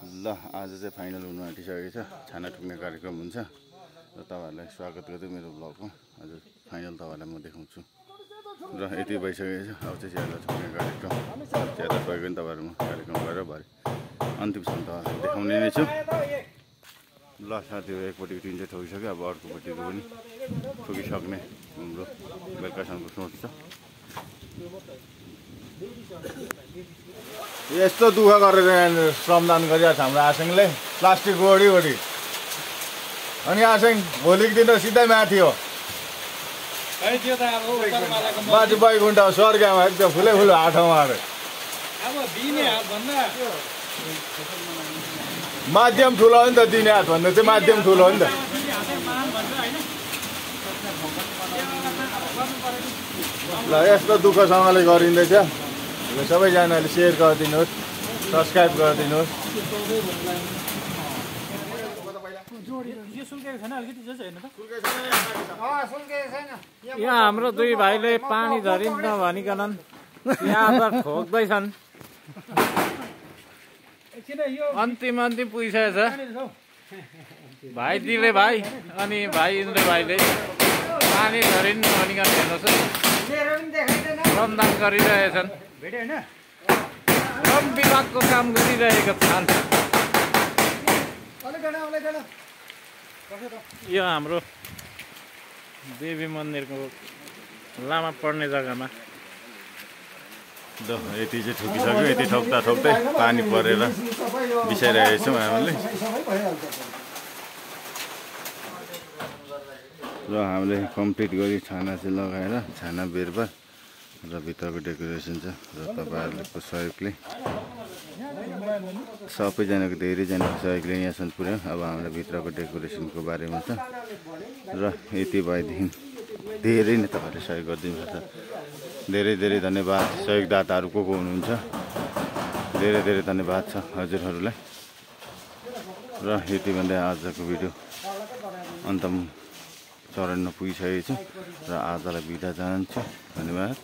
ल आज चाहिँ फाइनल हुन आँटिसकेको छ। छाना ठुक्ने कार्यक्रम हुन्छ र तपाईहरुलाई स्वागत गर्दै मेरो ब्लगमा आज फाइनल तपाईहरुलाई म देखाउँछु र यति भइसकेको छ। अब चाहिँ च्यादर ठुक्ने कार्यक्रम च्यादर भएको नि तपाईहरुमा कार्यक्रम गरेर भरे अन्तिमसम्म तपाईहरुलाई देखाउने नै छु। ल साथीहरु एकपट्टिको टिन चाहिँ ठोकिसक्यो। अब अर्कोपट्टिको पनि ठोकिसक्ने हाम्रो बेलुकासम्मको सोच छ। यस्तो दुःख गरेर श्रमदान गरिरहेको छ हाम्रो आसिङले प्लास्टिक ओडी ओडी। अनि आसिङ भोलिको दिन सिधै माथि हो माथि बैकुण्ठ स्वर्गमा एकदम फुलै फुल हाटमा अरे माध्यम ठुलो हो नि त। दिने हात भन्दा चाहिँ माध्यम ठुलो हो नि त। ल यस्तो दुःखसँगले गरिँदैछ। सबैजनाले सेयर गरिदिनुहोस्, सब्सक्राइब गरिदिनुहोस्। यहाँ हाम्रो दुई भाइले पानी झरिन् नभनिकन यहाँ ठोक्दैछन्। अन्तिम पुगिसकेको छ। भाइ दिले भाइ अनि भाइ इन्द्र भाइले पानी झरिन् नभनिकन हेर्नुहोस् श्रमदान गरिरहेछन्। श्रम विभागको काम गरिरहेका छन्। यो हाम्रो देवी मन्दिरको लामा पर्ने जग्गामा ल यति चाहिँ ठोकिसक्यो। यति ठोक्दा ठोक्दै पानी परेर बिसाइरहेको छौँ हामीले। र हामीले कम्प्लिट गरी छाना चाहिँ लगाएर छाना बेरबार र भित्रको डेकोरेसन छ र तपाईहरुको सहयोगले सबैजनाको धेरैजनाको सहयोगले यहाँसम्म पुर्यायौँ। अब हामीलाई भित्रको डेकोरेसनको बारेमा छ र यति भएदेखि धेरै नै तपाईहरुले सहयोग गरिदिनुहुन्छ। धेरै धेरै धन्यवाद सहयोगदाताहरू को हुनुहुन्छ। धेरै धेरै धन्यवाद छ हजुरहरूलाई। र यति भन्दै आजको भिडियो अन्तम चरणमा पुगिसकेको छु र आजलाई बिदा चाहन्छु। धन्यवाद।